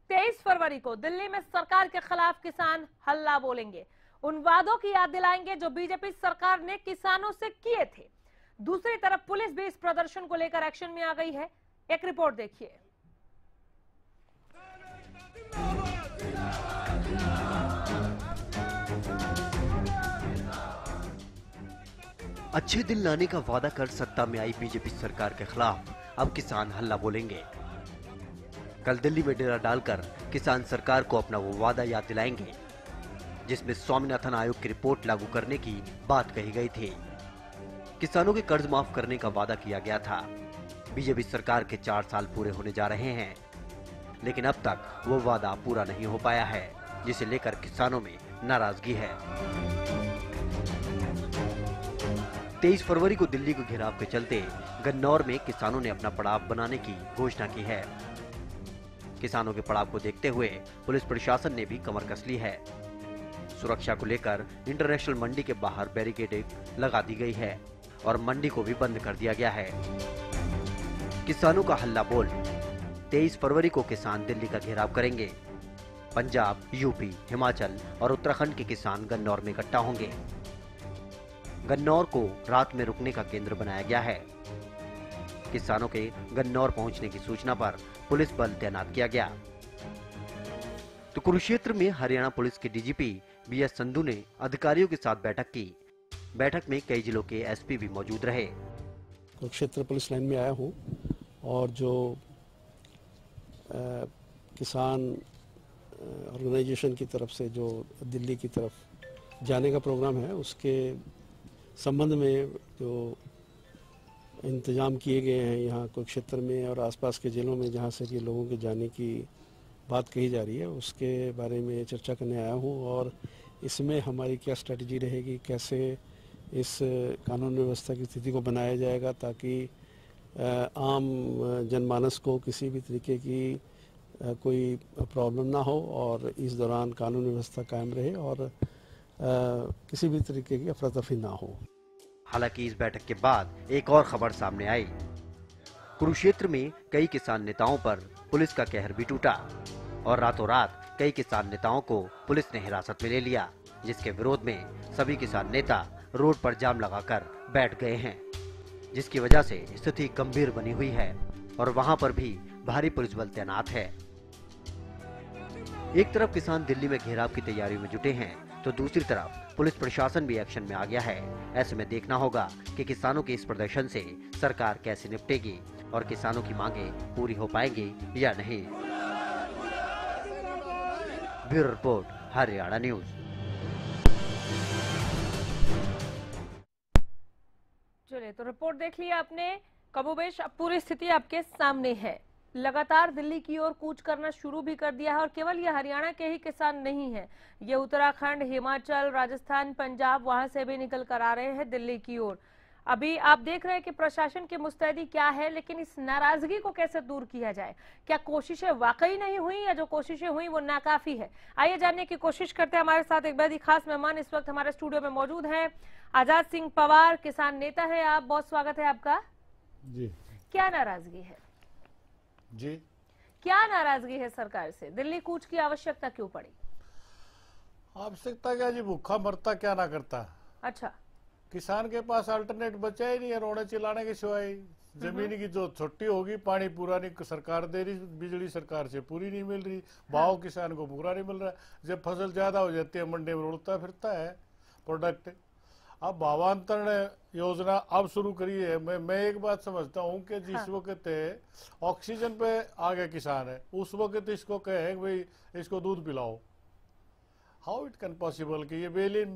23 फरवरी को दिल्ली में सरकार के खिलाफ किसान हल्ला बोलेंगे। उन वादों की याद दिलाएंगे जो बीजेपी सरकार ने किसानों से किए थे। दूसरी तरफ पुलिस भी इस प्रदर्शन को लेकर एक्शन में आ गई है। एक रिपोर्ट देखिए। अच्छे दिन लाने का वादा कर सत्ता में आई बीजेपी सरकार के खिलाफ अब किसान हल्ला बोलेंगे। कल दिल्ली में डेरा डालकर किसान सरकार को अपना वो वादा याद दिलाएंगे जिसमें स्वामीनाथन आयोग की रिपोर्ट लागू करने की बात कही गई थी। किसानों के कर्ज माफ करने का वादा किया गया था। बीजेपी सरकार के 4 साल पूरे होने जा रहे हैं, लेकिन अब तक वो वादा पूरा नहीं हो पाया है, जिसे लेकर किसानों में नाराजगी है। 23 फरवरी को दिल्ली को घेराव के चलते गन्नौर में किसानों ने अपना पड़ाव बनाने की घोषणा की है। किसानों के पड़ाव को देखते हुए पुलिस प्रशासन ने भी कमर कस ली है। सुरक्षा को लेकर इंटरनेशनल मंडी के बाहर बैरिकेडिंग लगा दी गई है और मंडी को भी बंद कर दिया गया है। किसानों का हल्ला बोल, 23 फरवरी को किसान दिल्ली का घेराव करेंगे। पंजाब, यूपी, हिमाचल और उत्तराखंड के किसान गन्नौर में इकट्ठा होंगे। गन्नौर को रात में रुकने का केंद्र बनाया गया है। किसानों के गन्नौर पहुंचने की सूचना पर पुलिस बल तैनात किया गया। तो कुरुक्षेत्र में हरियाणा पुलिस के डीजीपी बीएस संधू ने अधिकारियों के साथ बैठक की। बैठक में कई जिलों के एसपी भी मौजूद रहे। कुरुक्षेत्र पुलिस लाइन में आया हूं और जो किसान ऑर्गेनाइजेशन की तरफ से जो दिल्ली की तरफ जाने का प्रोग्राम है उसके संबंध में जो इंतजाम किए गए हैं यहाँ कुरुक्षेत्र में और आसपास के जिलों में जहाँ से कि लोगों के जाने की बात कही जा रही है, उसके बारे में चर्चा करने आया हूँ और इसमें हमारी क्या स्ट्रेटजी रहेगी, कैसे इस कानून व्यवस्था की स्थिति को बनाया जाएगा ताकि आम जनमानस को किसी भी तरीके की कोई प्रॉब्लम ना हो और इस दौरान कानून व्यवस्था कायम रहे और किसी भी तरीके की अफरा तफरी ना हो। हालांकि इस बैठक के बाद एक और खबर सामने आई। कुरुक्षेत्र में कई किसान नेताओं पर पुलिस का कहर भी टूटा और रातों रात कई किसान नेताओं को पुलिस ने हिरासत में ले लिया, जिसके विरोध में सभी किसान नेता रोड पर जाम लगाकर बैठ गए हैं, जिसकी वजह से स्थिति गंभीर बनी हुई है और वहां पर भी भारी पुलिस बल तैनात है। एक तरफ किसान दिल्ली में घेराव की तैयारी में जुटे हैं तो दूसरी तरफ पुलिस प्रशासन भी एक्शन में आ गया है। ऐसे में देखना होगा कि किसानों के इस प्रदर्शन से सरकार कैसे निपटेगी और किसानों की मांगे पूरी हो पाएंगी या नहीं। Bureau report, Haryana news. चलिए, तो रिपोर्ट देख लिया आपने। कमोबेश अब पूरी स्थिति आपके सामने है। लगातार दिल्ली की ओर कूच करना शुरू भी कर दिया है और केवल ये हरियाणा के ही किसान नहीं हैं, ये उत्तराखंड, हिमाचल, राजस्थान, पंजाब वहां से भी निकल कर आ रहे हैं दिल्ली की ओर। अभी आप देख रहे हैं कि प्रशासन की मुस्तैदी क्या है, लेकिन इस नाराजगी को कैसे दूर किया जाए। क्या कोशिशें वाकई नहीं हुई या जो कोशिशें हुई वो नाकाफी है? आइए जानने की कोशिश करते हैं। हमारे साथ एक बेहद ही खास मेहमान इस वक्त हमारे स्टूडियो में मौजूद हैं। आजाद सिंह पवार, किसान नेता है आप, बहुत स्वागत है आपका जी। क्या नाराजगी है जी, क्या नाराजगी है सरकार से? दिल्ली कूच की आवश्यकता क्यों पड़ी? आवश्यकता क्या जी, भूखा मरता क्या ना करता। अच्छा, किसान के पास अल्टरनेट बचा ही नहीं है रोने चिल्लाने के सिवाय। जमीन की जो छुट्टी होगी पानी पूरा नहीं सरकार दे रही, बिजली सरकार से पूरी नहीं मिल रही, भाव किसान को पूरा नहीं मिल रहा। जब फसल ज्यादा हो जाती है मंडी में उड़ता फिरता है प्रोडक्ट। अब भावांतरण योजना अब शुरू करी है। मैं एक बात समझता हूँ कि जिस वक्त ऑक्सीजन पे आ गए किसान है उस वक्त इसको कहे भाई इसको दूध पिलाओ। हाउ इट कैन पॉसिबल कि ये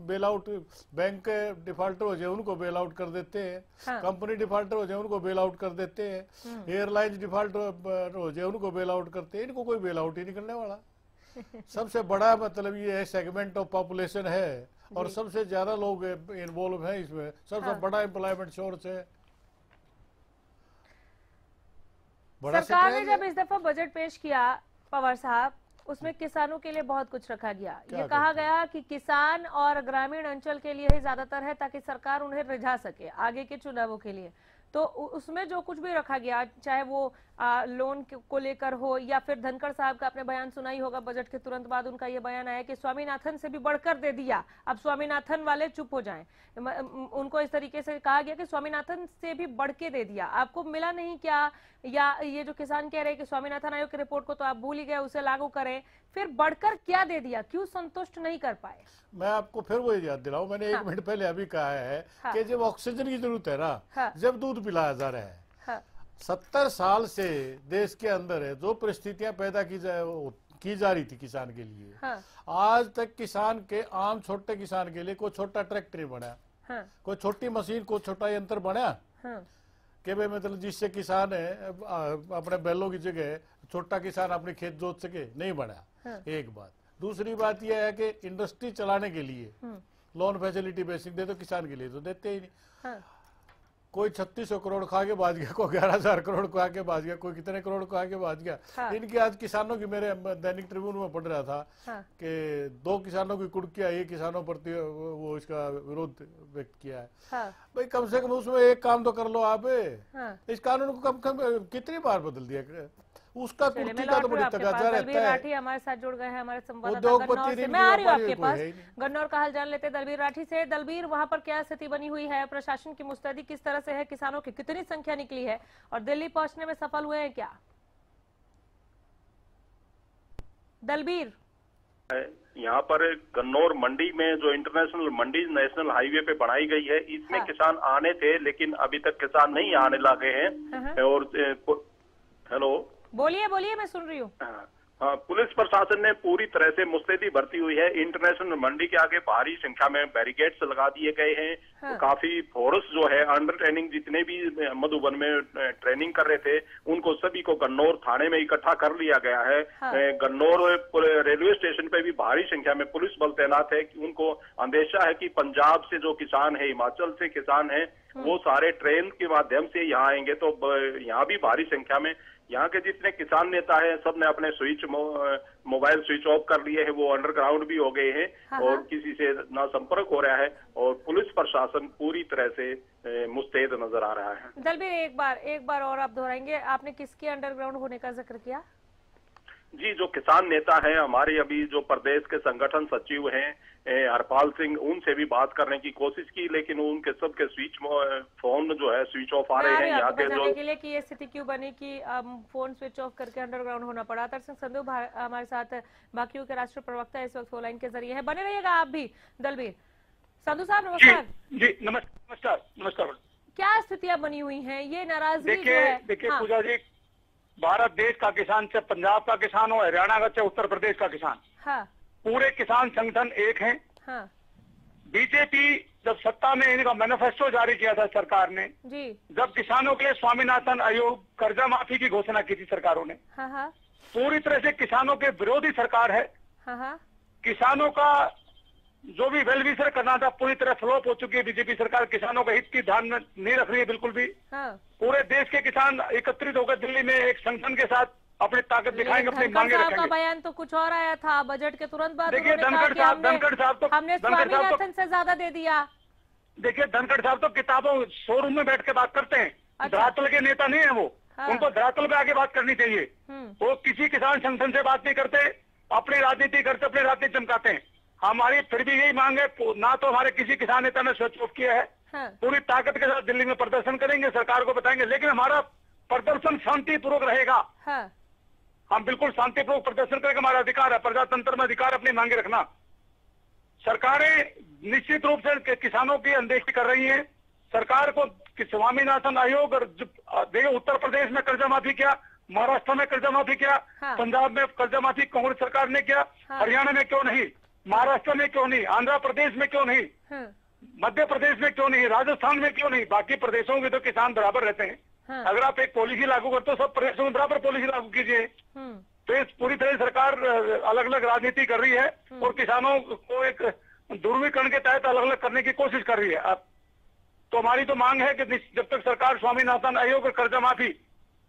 बेल आउट, बैंक के डिफॉल्टर हो जाए उनको बेल आउट कर देते हैं, कंपनी डिफॉल्टर हो जाए उनको बेल आउट कर देते हैं, एयरलाइंस डिफॉल्टर हो जाए उनको बेल आउट करते हैं। इनको कोई बेल आउट ही नहीं करने वाला। सबसे बड़ा मतलब ये है सेगमेंट ऑफ पॉपुलेशन है और सबसे ज्यादा लोग इन्वॉल्व हैं इसमें। सबसे बड़ा एम्प्लॉयमेंट सोर्स है। सरकार ने जब इस दफा बजट पेश किया पवार साहब, उसमें किसानों के लिए बहुत कुछ रखा गया। ये कहा गया कि किसान और ग्रामीण अंचल के लिए ही ज्यादातर है ताकि सरकार उन्हें रिझा सके आगे के चुनावों के लिए। तो उसमें जो कुछ भी रखा गया, चाहे वो लोन को लेकर हो, या फिर धनखड़ साहब का आपने बयान सुना ही होगा, बजट के तुरंत बाद उनका ये बयान आया कि स्वामीनाथन से भी बढ़कर दे दिया, अब स्वामीनाथन वाले चुप हो जाएं। उनको इस तरीके से कहा गया कि स्वामीनाथन से भी बढ़ के दे दिया। आपको मिला नहीं क्या? या ये जो किसान कह रहे हैं कि स्वामीनाथन आयोग की रिपोर्ट को तो आप भूल ही गए, उसे लागू करें, फिर बढ़कर क्या दे दिया, क्यों संतुष्ट नहीं कर पाए? मैं आपको फिर वही याद दिलाऊं, मैंने हाँ। 1 मिनट पहले अभी कहा है हाँ। कि जब ऑक्सीजन की जरूरत है ना, हाँ। जब दूध पिलाया जा रहा है, हाँ। 70 साल से देश के अंदर है जो परिस्थितियां पैदा की जा रही थी किसान के लिए, हाँ। आज तक किसान के आम छोटे किसान के लिए कोई छोटा ट्रैक्टर बना, हाँ। कोई छोटी मशीन, कोई छोटा यंत्र बना, हाँ। कि भाई मतलब जिससे किसान है अपने बैलों की जगह छोटा किसान अपने खेत जोत सके, नहीं बना। हाँ। एक बात। दूसरी बात यह है कि इंडस्ट्री चलाने के लिए लोन फैसिलिटी बेसिक दे, तो किसान के लिए तो देते ही नहीं। हाँ। कोई 3600 करोड़ खा के बाज गया, कोई 11,000 करोड़ खा के बाज गया, कोई कितने करोड़ खा के बाज गया। हाँ। इनके आज किसानों की, मेरे दैनिक ट्रिब्यून में पढ़ रहा था हाँ। कि 2 किसानों की कुड़की आई, किसानों प्रति वो इसका विरोध व्यक्त किया है। हाँ। भाई कम से कम उसमें एक काम तो कर लो आप। हाँ। इस कानून को कम कितनी बार बदल दिया, उसका चलिए, कुर्ती मैं का लौट तो रही हूँ बड़ी आपके पास। तगाजा दलबीर रहता है। राठी हमारे साथ जुड़ गए हैं, हमारे संवाददाता उद्योगपति गन्नौर से। इनकी मैं आ रही हूँ व्यापारी आपके कोई पास, है ही नहीं। गन्नौर का हाल जान लेते हैं दलबीर राठी से। दलबीर, वहां पर क्या स्थिति बनी हुई है, प्रशासन की मुस्तैदी किस तरह से है, किसानों की कितनी संख्या निकली है और दिल्ली पहुंचने में सफल हुए हैं क्या? दलबीर, यहाँ पर गन्नौर मंडी में जो इंटरनेशनल मंडी नेशनल हाईवे पे बनाई गई है, इसमें हाँ। किसान आने थे, लेकिन अभी तक किसान नहीं आने लगे हैं। और हेलो, बोलिए बोलिए, मैं सुन रही हूँ। हाँ, पुलिस प्रशासन ने पूरी तरह से मुस्तैदी बरती हुई है। इंटरनेशनल मंडी के आगे भारी संख्या में बैरिकेड्स लगा दिए गए हैं। हाँ। काफी फोर्स जो है अंडर ट्रेनिंग, जितने भी मधुबन में ट्रेनिंग कर रहे थे, उनको सभी को गन्नौर थाने में इकट्ठा कर लिया गया है। हाँ। गन्नौर रेलवे स्टेशन पे भी भारी संख्या में पुलिस बल तैनात है। उनको अंदेशा है कि पंजाब से जो किसान है, हिमाचल से किसान है, वो सारे ट्रेन के माध्यम से यहाँ आएंगे, तो यहाँ भी भारी संख्या में यहाँ के जितने किसान नेता हैं, सब ने अपने मोबाइल स्विच ऑफ कर लिए हैं, वो अंडरग्राउंड भी हो गए हैं। हाँ। और किसी से ना संपर्क हो रहा है और पुलिस प्रशासन पूरी तरह से मुस्तैद नजर आ रहा है। दलबीर, एक बार और आप दोहराएंगे, आपने किसके अंडरग्राउंड होने का जिक्र किया? जी, जो किसान नेता हैं हमारे, अभी जो प्रदेश के संगठन सचिव हैं हरपाल सिंह, उनसे भी बात करने की कोशिश की, लेकिन उनके सबके फोन जो है स्विच ऑफ आ रहे हैं। यहाँ के जो के लिए कि ये स्थिति क्यों बनी कि फोन स्विच ऑफ करके अंडरग्राउंड होना पड़ा। दर्शक संधू हमारे साथ बाकियों के राष्ट्रीय प्रवक्ता इस वक्त फोन लाइन के जरिए है, बने रहिएगा आप भी। दलबीर संधू साहब, नमस्कार। जी नमस्कार नमस्कार। क्या स्थितियां बनी हुई हैं, ये नाराजगी जो है? देखिए पूजा जी, भारत देश का किसान, चाहे पंजाब का किसान हो, हरियाणा का, चाहे उत्तर प्रदेश का किसान, हाँ। पूरे किसान संगठन एक हैं। हाँ। बीजेपी जब सत्ता में, इनका मैनिफेस्टो जारी किया था सरकार ने जी। जब किसानों के लिए स्वामीनाथन आयोग, कर्जा माफी की घोषणा की थी सरकारों ने, हाँ। हाँ। पूरी तरह से किसानों के विरोधी सरकार है। हाँ। हाँ। किसानों का जो भी वेल विशर करना था पूरी तरह फ्लॉप हो चुकी है बीजेपी सरकार। किसानों के हित की ध्यान में नहीं रख रही है बिल्कुल भी। हाँ। पूरे देश के किसान एकत्रित होकर दिल्ली में एक संगठन के साथ अपनी ताकत दिखाएंगे, अपनी मांगे का रखेंगे। बयान तो कुछ और आया था बजट के तुरंत बाद। देखिए धनखड़ साहब तो हमने स्वामीनाथन से ज्यादा दे दिया। देखिए धनखड़ साहब तो किताबों शोरूम में बैठ के बात करते हैं। अच्छा। धरातल के नेता नहीं है वो। हाँ। उनको धरातल पे आगे बात करनी चाहिए। वो किसी किसान संगठन से बात नहीं करते, अपनी राजनीति करते, अपनी राजनीति चमकाते हैं। हमारी फिर भी यही मांग है, ना तो हमारे किसी किसान नेता ने स्विच ऑफ किया है। हाँ। पूरी ताकत के साथ दिल्ली में प्रदर्शन करेंगे, सरकार को बताएंगे, लेकिन हमारा प्रदर्शन शांतिपूर्वक रहेगा। हाँ। हम बिल्कुल शांतिपूर्वक प्रदर्शन करेंगे, हमारा अधिकार है, प्रजातंत्र में अधिकार अपनी मांगे रखना। सरकारें निश्चित रूप से किसानों की अनदेखी कर रही हैं। सरकार को स्वामीनाथन आयोग, और देखिए उत्तर प्रदेश में कर्जा माफी किया, महाराष्ट्र में कर्जा माफी किया, हाँ। पंजाब में कर्जा माफी कांग्रेस सरकार ने किया, हाँ। हरियाणा में क्यों नहीं, महाराष्ट्र में क्यों नहीं, आंध्र प्रदेश में क्यों नहीं, हाँ। मध्य प्रदेश में क्यों नहीं, राजस्थान में क्यों नहीं। बाकी प्रदेशों में तो किसान बराबर रहते हैं। हाँ। अगर आप एक पॉलिसी लागू करते हो, सब प्रदेशों में बराबर पॉलिसी लागू कीजिए। तो इस पूरी तरह सरकार अलग अलग राजनीति कर रही है और किसानों को एक ध्रुवीकरण के तहत अलग अलग करने की कोशिश कर रही है। अब तो हमारी तो मांग है कि जब तक सरकार स्वामीनाथन आयोग और कर्जा माफी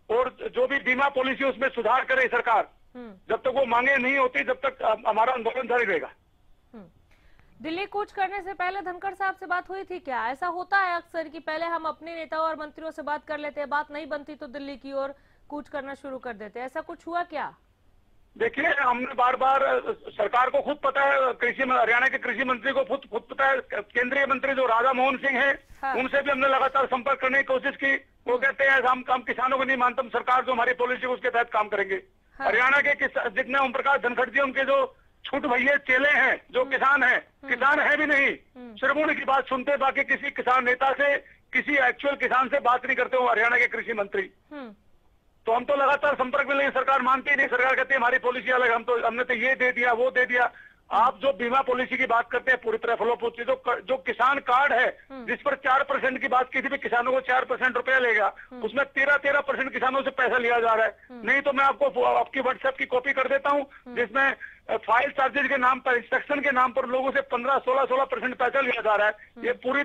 और जो भी बीमा पॉलिसी उसमें सुधार करे सरकार, जब तक वो मांगे नहीं होती, जब तक हमारा आंदोलन जारी रहेगा। दिल्ली कूच करने से पहले धनखड़ साहब से बात हुई थी क्या? ऐसा होता है अक्सर कि पहले हम अपने नेताओं और मंत्रियों से बात कर लेते हैं, बात नहीं बनती तो दिल्ली की ओर कूच करना शुरू कर देते, ऐसा कुछ हुआ क्या? देखिए, हमने बार बार सरकार को खुद पता है, हरियाणा के कृषि मंत्री को खुद पता है, केंद्रीय मंत्री जो राधा मोहन सिंह है, हाँ। उनसे भी हमने लगातार संपर्क करने की कोशिश की। वो कहते हैं हम किसानों को नहीं मानते, सरकार जो हमारी पॉलिसी है उसके तहत काम करेंगे। हाँ। हरियाणा के जितने ओम प्रकाश धनखड़ जी, उनके जो छूट भैया चेले हैं, जो किसान हैं, किसान है भी नहीं, सिर्फ उनकी बात सुनते, बाकी किसी किसान नेता से, किसी एक्चुअल किसान से बात नहीं करते हो हरियाणा के कृषि मंत्री। तो हम तो लगातार संपर्क में, लेकिन सरकार मानती नहीं। सरकार कहती है हमारी पॉलिसी अलग, हमने तो ये दे दिया, वो दे दिया। आप जो बीमा पॉलिसी की बात करते हैं पूरी तरह फ्लॉप होती है। जो किसान कार्ड है, जिस पर 4% की बात की थी, किसानों को 4% रुपया लेगा, उसमें 13% किसानों से पैसा लिया जा रहा है। नहीं तो मैं आपको आपकी व्हाट्सएप की कॉपी कर देता हूँ, जिसमें फाइल चार्जेज के नाम पर, इंस्ट्रक्शन के नाम पर लोगों से 15-16% पैसा लिया जा रहा है। ये पूरी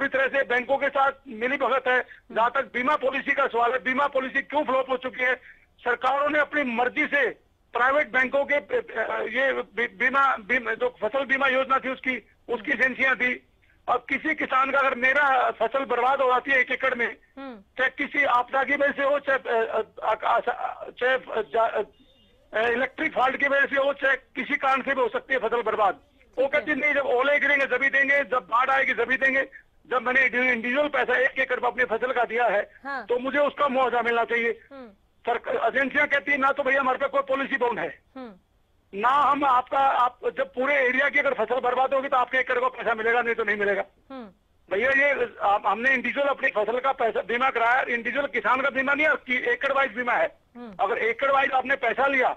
तरह से बैंकों के साथ मिली भगत है। जहां तक बीमा पॉलिसी का सवाल है, बीमा पॉलिसी क्यों फ्लॉप हो चुकी है? सरकारों ने अपनी मर्जी से प्राइवेट बैंकों के ये बीमा जो फसल बीमा योजना थी उसकी एजेंसियां दी। अब किसी किसान का अगर मेरा फसल बर्बाद हो जाती है 1 एकड़ में, चाहे किसी आपदा की वजह से हो, चाहे इलेक्ट्रिक फॉल्ट की वजह से हो, चाहे किसी कारण से भी हो सकती है फसल बर्बाद। वो कहती नहीं, जब ओले गिरेंगे जब देंगे, जब बाढ़ आएगी जब देंगे। जब मैंने इंडिविजुअल पैसा 1 एकड़ पर अपनी फसल का दिया है, हाँ। तो मुझे उसका मुआवजा मिलना चाहिए। एजेंसियां कहती है ना तो भैया हमारे पे कोई पॉलिसी बॉन्ड है ना, हम आप जब पूरे एरिया की अगर फसल बर्बाद होगी तो आपके एकड़ को पैसा मिलेगा, नहीं तो नहीं मिलेगा। भैया ये हमने इंडिविजुअल अपनी फसल का पैसा बीमा कराया, इंडिविजुअल किसान का बीमा नहीं है, एकड़ वाइज बीमा है। अगर एकड़ वाइज आपने पैसा लिया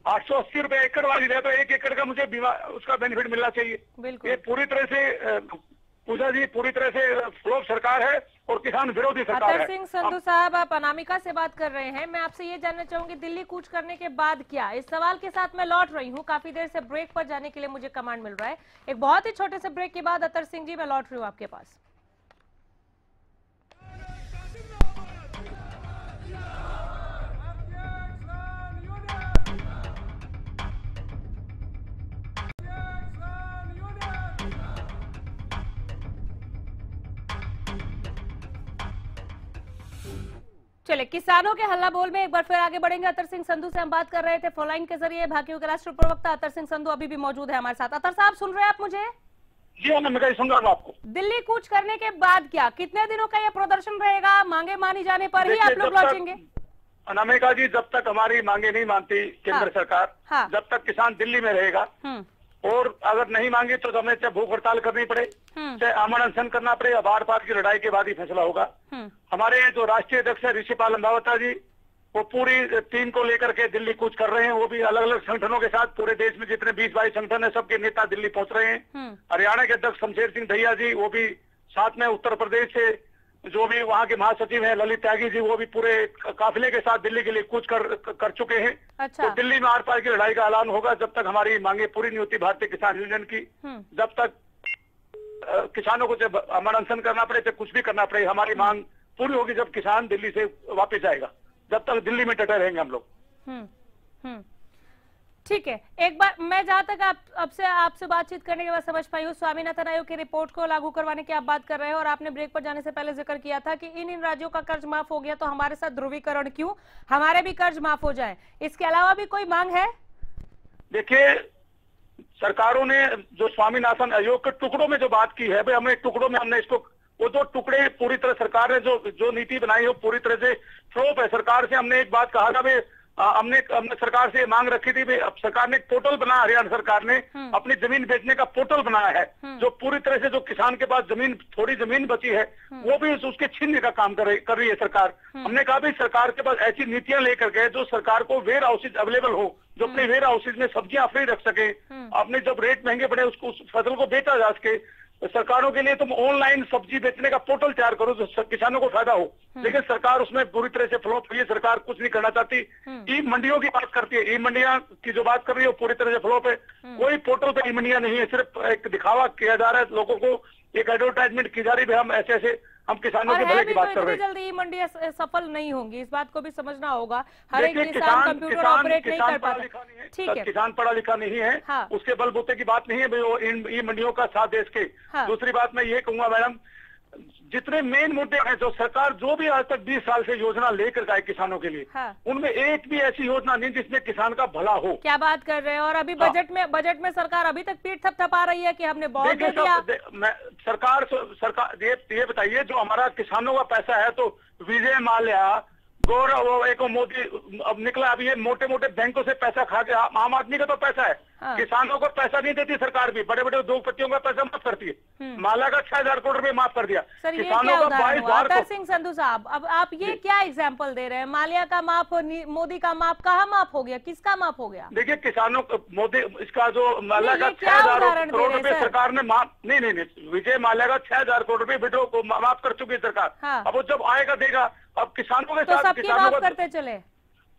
880 रुपए एकड़ वाइज लिया, तो 1 एकड़ का मुझे बीमा उसका बेनिफिट मिलना चाहिए। ये पूरी तरह से पूजा जी, पूरी तरह से फ्लॉप सरकार है और किसान विरोधी सरकार है। अतर सिंह संधू साहब, आप अनामिका से बात कर रहे हैं। मैं आपसे ये जानना चाहूंगी, दिल्ली कूच करने के बाद क्या? इस सवाल के साथ मैं लौट रही हूँ, काफी देर से ब्रेक पर जाने के लिए मुझे कमांड मिल रहा है। एक बहुत ही छोटे से ब्रेक के बाद अतर सिंह जी मैं लौट रही हूँ आपके पास। चले, किसानों के हल्ला बोल में एक बार फिर आगे बढ़ेंगे। अतर सिंह संधू से हम बात कर रहे थे फोनलाइन के जरिए। भाकियों के राष्ट्रीय प्रवक्ता अतर सिंह संधू अभी भी मौजूद है हमारे साथ। अतर साहब, सुन रहे हैं आप मुझे? जी हाँ, मैं सुन रहा हूँ आपको। दिल्ली कूच करने के बाद क्या, कितने दिनों का ये प्रदर्शन रहेगा? मांगे मानी जाने पर ही आप लोग लौटेंगे? अनामिका जी, जब तक हमारी मांगे नहीं मानती केंद्र सरकार, जब तक किसान दिल्ली में रहेगा, और अगर नहीं मांगे तो हमें चाहे भूख हड़ताल करनी पड़े, चाहे आमरण अनशन करना पड़े, आभार पात की लड़ाई के बाद ही फैसला होगा। हमारे जो राष्ट्रीय अध्यक्ष है ऋषिपाल लंबावता जी, वो पूरी टीम को लेकर के दिल्ली कूच कर रहे हैं। वो भी अलग अलग संगठनों के साथ, पूरे देश में जितने 20-22 संगठन है, सबके नेता दिल्ली पहुंच रहे हैं। हरियाणा के अध्यक्ष शमशेर सिंह दहिया जी, वो भी साथ में उत्तर प्रदेश से जो भी वहाँ के महासचिव हैं ललित त्यागी जी, वो भी पूरे काफिले के साथ दिल्ली के लिए कूच कर चुके हैं। अच्छा। तो दिल्ली में आर पार की लड़ाई का ऐलान होगा जब तक हमारी मांगे पूरी नहीं होती भारतीय किसान यूनियन की। जब तक किसानों को चाहे अमर अनशन करना पड़े, चाहे कुछ भी करना पड़े, हमारी मांग पूरी होगी जब किसान दिल्ली से वापस आएगा। जब तक दिल्ली में डटे रहेंगे हम लोग। ठीक है, एक बार मैं जहां तक आपसे बातचीत करने के बाद समझ पाई हूँ, स्वामीनाथन आयोग की रिपोर्ट को लागू करवाने की आप बात कर रहे हैं, और आपने ब्रेक पर जाने से पहले जिक्र किया था कि इन राज्यों का कर्ज माफ हो गया तो हमारे साथ ध्रुवीकरण क्यों, हमारे भी कर्ज माफ हो जाए। इसके अलावा भी कोई मांग है? देखिए, सरकारों ने जो स्वामीनाथन आयोग के टुकड़ों में जो बात की है, भाई हमने टुकड़ों में हमने इसको, वो जो टुकड़े पूरी तरह सरकार ने जो नीति बनाई है पूरी तरह से फ्लॉप है। सरकार से हमने एक बात कहा था, भाई हमने सरकार से मांग रखी थी, अब सरकार ने एक पोर्टल बनाया, हरियाणा सरकार ने अपनी जमीन बेचने का पोर्टल बनाया है, जो पूरी तरह से जो किसान के पास थोड़ी जमीन बची है वो भी उसके छीनने का काम कर रही है सरकार। हमने कहा भाई सरकार के पास ऐसी नीतियां लेकर के जो सरकार को वेयर हाउसेज अवेलेबल हो, जो अपने वेयर हाउसेज में सब्जियां फ्री रख सके, अपने जब रेट महंगे बढ़े उसको उस फसल को बेचा जा सके। सरकारों के लिए तुम ऑनलाइन सब्जी बेचने का पोर्टल तैयार करो जो किसानों को फायदा हो, लेकिन सरकार उसमें पूरी तरह से फ्लॉप हुई है। सरकार कुछ नहीं करना चाहती। ई मंडियों की बात करती है, ई मंडियां की जो बात कर रही है वो पूरी तरह से फ्लॉप है। कोई पोर्टल पे ई मंडियां नहीं है, सिर्फ एक दिखावा किया जा रहा है, लोगों को एक एडवर्टाइजमेंट की जा रही है, हम ऐसे हम किसानों के भले की बात कर रहे हैं। जल्दी ई मंडियां सफल नहीं होंगी, इस बात को भी समझना होगा। हर एक किसान कंप्यूटर ऑपरेट नहीं कर पाता। ठीक है, किसान पढ़ा लिखा नहीं है, उसके बलबूते की बात नहीं है भाई वो इन मंडियों का साथ दे सके। दूसरी बात मैं ये कहूंगा मैडम, जितने मेन मुद्दे हैं, जो सरकार जो भी आज तक 20 साल से योजना लेकर गए किसानों के लिए, उनमें एक भी ऐसी योजना नहीं जिसमें किसान का भला हो। क्या बात कर रहे हैं? और अभी बजट में सरकार अभी तक पीठ थपथपा रही है कि हमने बहुत दे दिया। सरकार ये बताइए, जो हमारा किसानों का पैसा है, तो विजय माल्या, गौरव, वो एक मोदी अब निकला, अभी ये मोटे मोटे बैंकों से पैसा खा के, आम आदमी का तो पैसा है, किसानों को पैसा नहीं देती सरकार भी, बड़े बड़े उद्योगपतियों का पैसा माफ करती है। माला का 6,000 करोड़ रुपए माफ कर दिया। सर, ये किसानों क्या का उदाहरण 22 हुआ? बार अतर सिंह संधू साहब, अब आप ये क्या एग्जाम्पल दे रहे हैं? माल्या का माफ, मोदी का माफ, कहाँ माफ हो गया? किसका माफ हो गया? देखिए, किसानों मोदी इसका जो माल्या का 6,000 करोड़ रुपए सरकार ने माफ नहीं, विजय माल्या का 6,000 करोड़ रुपए विड्रॉ को माफ कर चुकी है सरकार। अब वो जब आएगा देगा। अब किसानों के साथ किसानों को करते चले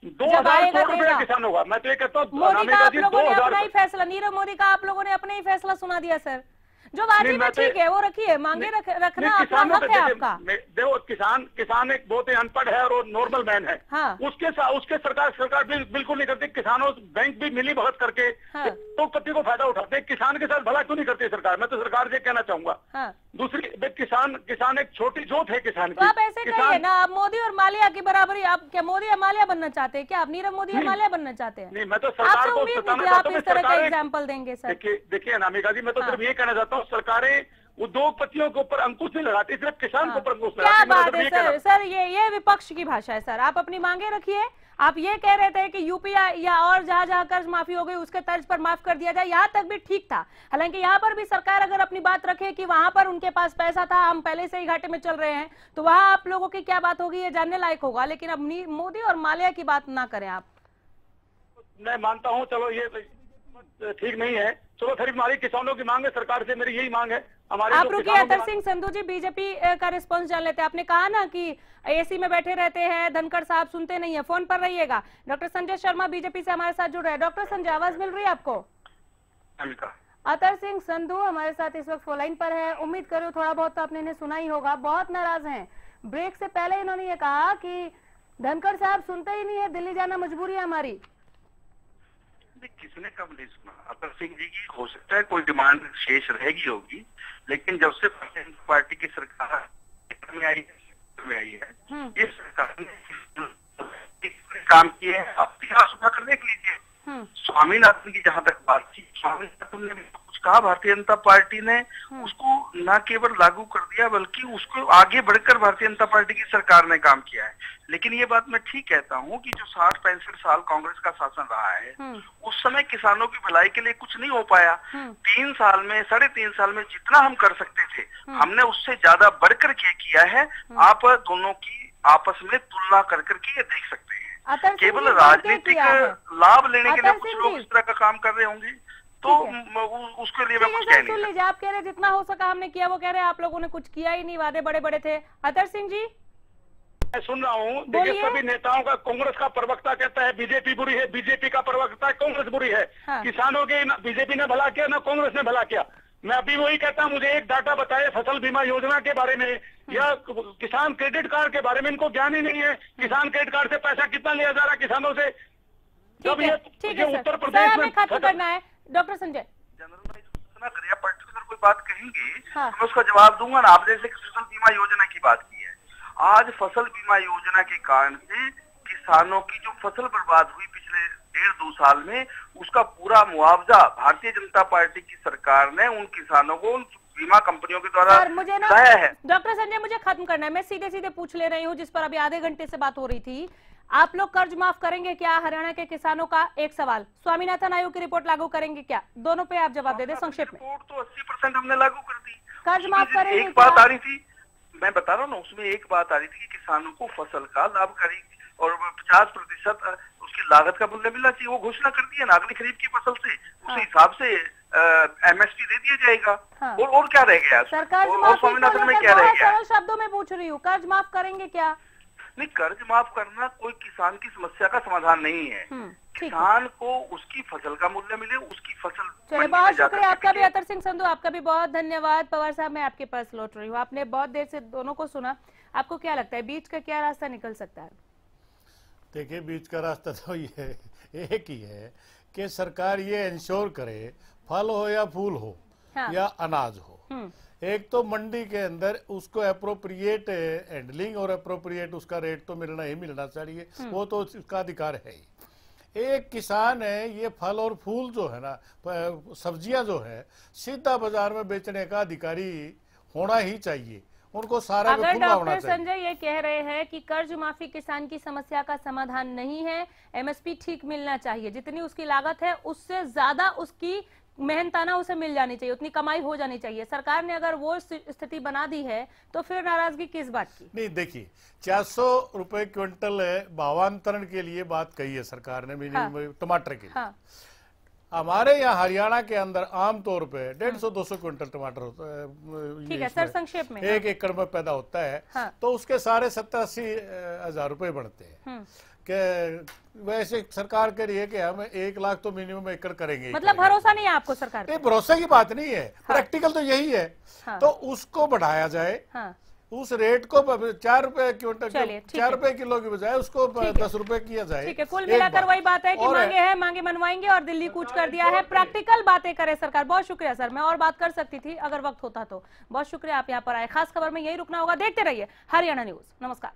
2,000 करोड़ रुपए किसानों का। मैं तो ये कहता हूँ, मोदी का आप लोगों ने अपना ही फैसला, नीरव मोदी का आप लोगों ने अपना ही फैसला सुना दिया। सर, जो वाजिब है ठीक है, वो रखिए, मांगे रखना अपना हक है आपका। देखो, किसान एक बहुत ही अनपढ़ है और नॉर्मल मैन है। उसके सरकार बिल्कुल नहीं करती। किसानों बैंक भी मिली भगत करके उद्योगपति को फायदा उठाते। किसान के साथ भला क्यों नहीं करती सरकार? मैं तो सरकार से कहना चाहूंगा। दूसरी, किसान एक छोटी जोत है किसान की। तो आप ऐसे कहिए ना, आप मोदी और माल्या की बराबरी, आप क्या मोदी और माल्या बनना चाहते हैं? क्या आप नीरव मोदी और माल्या बनना चाहते हैं? नहीं, मैं तो सरकार को बताना चाहता हूँ, इस तरह का एग्जाम्पल देंगे। सर, देखिए अनामिका जी, मैं तो सिर्फ ये कहना चाहता हूँ, सरकारें उद्योगपतियों के ऊपर अंकुश नहीं लगाती, सिर्फ किसान के ऊपर अंकुश लगाती। क्या बात है सर, ये विपक्ष की भाषा है। सर, आप अपनी मांगे रखिए। आप ये कह रहे थे कि यूपी या और जहां जहां कर्ज माफी हो गई उसके तर्ज पर माफ कर दिया जाए, यहाँ तक भी ठीक था। हालांकि यहाँ पर भी सरकार अगर अपनी बात रखे कि वहां पर उनके पास पैसा था, हम पहले से ही घाटे में चल रहे हैं, तो वहां आप लोगों की क्या बात होगी ये जानने लायक होगा। लेकिन अब मोदी और माल्या की बात ना करें आप। मैं मानता हूँ, चलो ये ठीक नहीं है। चलो, फिर हमारी किसानों की मांग है, सरकार से मेरी यही मांग है। आप रुकिए अतर सिंह संधू जी, बीजेपी का रिस्पांस जान लेते हैं। आपने कहा ना कि एसी में बैठे रहते हैं, धनखड़ साहब सुनते नहीं है, फोन पर रहिएगा। डॉक्टर संजय शर्मा बीजेपी से हमारे साथ जुड़ रहे हैं। डॉक्टर संजय, आवाज मिल रही है आपको? अतर सिंह संधू हमारे साथ इस वक्त फोन लाइन पर है। उम्मीद करो थोड़ा बहुत तो आपने इन्हें सुना ही होगा। बहुत नाराज हैं। ब्रेक से पहले इन्होंने ये कहा कि धनखड़ साहब सुनते ही नहीं है, दिल्ली जाना मजबूरी है हमारी। किसने कब नहीं सुना? अतर सिंह जी की हो सकता है कोई डिमांड शेष रहेगी होगी, लेकिन जब से भारतीय जनता पार्टी की सरकार में आई है, ये सरकार ने काम किए हैं। आप इतिहास उठा कर देख लीजिए। स्वामीनाथन की जहां तक बात थी, स्वामीनाथन ने कुछ कहा, भारतीय जनता पार्टी ने उसको न केवल लागू कर दिया बल्कि उसको आगे बढ़कर भारतीय जनता पार्टी की सरकार ने काम किया है। लेकिन ये बात मैं ठीक कहता हूँ कि जो 60-65 साल कांग्रेस का शासन रहा है, उस समय किसानों की भलाई के लिए कुछ नहीं हो पाया। 3 साल में, 3.5 साल में जितना हम कर सकते थे, हमने उससे ज्यादा बढ़कर के किया है। आप दोनों की आपस में तुलना कर करके ये देख सकते हैं। केवल राजनीतिक लाभ लेने के लिए कुछ लोग इस तरह का काम कर रहे होंगे, तो उसके लिए मैं कुछ कह नहीं सकता। आप कह रहे जितना हो सका हमने किया, वो कह रहे आप लोगों ने कुछ किया ही नहीं, वादे बड़े बड़े थे। अतर सिंह जी, मैं सुन रहा हूँ। देखिए, सभी नेताओं का, कांग्रेस का प्रवक्ता कहता है बीजेपी बुरी है, बीजेपी का प्रवक्ता है कांग्रेस बुरी है। किसानों के बीजेपी ने भला किया, ना कांग्रेस ने भला किया। मैं अभी वही कहता हूँ, मुझे एक डाटा बताए फसल बीमा योजना के बारे में या किसान क्रेडिट कार्ड के बारे में। इनको ज्ञान ही नहीं है। किसान क्रेडिट कार्ड से पैसा कितना लिया जा रहा है किसानों से। जब ये उत्तर प्रदेश में खत्म करना है। डॉक्टर संजय, पर्टिकुलर कोई बात कहेंगे तो मैं उसका जवाब दूंगा ना। आप जैसे फसल बीमा योजना की बात की है, आज फसल बीमा योजना के कारण से किसानों की जो फसल बर्बाद हुई पिछले 1.5-2 साल में, उसका पूरा मुआवजा भारतीय जनता पार्टी की सरकार ने उन किसानों को उन बीमा कंपनियों के द्वारा दिया है। डॉक्टर संजय, मुझे खत्म करना है। मैं सीधे सीधे पूछ ले रही हूँ, जिस पर अभी आधे घंटे से बात हो रही थी। आप लोग कर्ज माफ करेंगे क्या हरियाणा के किसानों का? एक सवाल। स्वामीनाथन आयोग की रिपोर्ट लागू करेंगे क्या? दोनों पे आप जवाब दे दें संक्षेप में। रिपोर्ट तो 80% हमने लागू कर दी। कर्ज माफ करेंगे? एक बात आ रही थी, मैं बता रहा हूँ ना, उसमें एक बात आ रही थी कि किसानों को फसल का लाभ करेगी और 50% उसकी लागत का मूल्य मिलना चाहिए। वो घोषणा कर दी है ना, अगली खरीफ की फसल से उस हिसाब से MSP दे दिया जाएगा। और क्या रह गया? सरकार स्वामीनाथन में क्या रह गया? सरल शब्दों में पूछ रही हूँ, कर्ज माफ करेंगे क्या? नहीं, कर्ज माफ करना कोई किसान की समस्या का समाधान नहीं है। किसान को उसकी फसल का मूल्य मिले, उसकी फसल। चलिए, बहुत शुक्रिया आपका भी अतर सिंह संधू, आपका भी बहुत धन्यवाद। पवार साहब, मैं आपके पास लौट रही हूँ। आपने बहुत देर से दोनों को सुना, आपको क्या लगता है बीच का क्या रास्ता निकल सकता है? देखिए, बीच का रास्ता तो ये एक ही है कि सरकार ये इंश्योर करे, फल हो या फूल हो या अनाज हो, एक तो मंडी के अंदर उसको अप्रोप्रिएट हैंडलिंग और अप्रोप्रिएट उसका रेट तो मिलना ही मिलना चाहिए, वो तो उसका अधिकार है ही। एक किसान है, ये फल और फूल जो है ना, सब्जियां जो है, सीधा बाजार में बेचने का अधिकारी होना ही चाहिए, उनको सारा अगर डॉक्टर संजय ये कह रहे हैं कि कर्ज माफी किसान की समस्या का समाधान नहीं है, एमएसपी ठीक मिलना चाहिए, जितनी उसकी लागत है उससे ज्यादा उसकी मेहनताना उसे मिल जानी चाहिए, उतनी कमाई हो जानी चाहिए। सरकार ने अगर वो स्थिति बना दी है तो फिर नाराजगी किस बात की? नहीं, देखिए 400 रुपए क्विंटल भावांतरण के लिए बात कही है सरकार ने मिनिमम टमाटर के लिए। हाँ। हमारे यहाँ हरियाणा के अंदर आमतौर पे 150-200 क्विंटल टमाटर होता है। ठीक है सर, संक्षेप में। 1 एकड़ में पैदा होता है। हाँ। तो उसके सारे 70-80 हजार रुपए बढ़ते हैं। कि वैसे सरकार कह रही है कि हम 1 लाख तो मिनिमम एकड़ करेंगे। मतलब भरोसा नहीं है आपको सरकार पे? भरोसे की बात नहीं है। हाँ। प्रैक्टिकल तो यही है। हाँ। तो उसको बढ़ाया जाए। हाँ। उस रेट को 4 रुपए क्विंटल, 4 रुपए किलो की बजाय उसको 10 रुपए किया जाए। ठीक है, कुल मिलाकर वही बात है कि मांगे हैं, मांगे मनवाएंगे और दिल्ली कूच कर दिया है। प्रैक्टिकल बातें करे सरकार। बहुत शुक्रिया सर, मैं और बात कर सकती थी अगर वक्त होता तो। बहुत शुक्रिया आप यहाँ पर आए। खास खबर में यही रुकना होगा। देखते रहिए हरियाणा न्यूज। नमस्कार।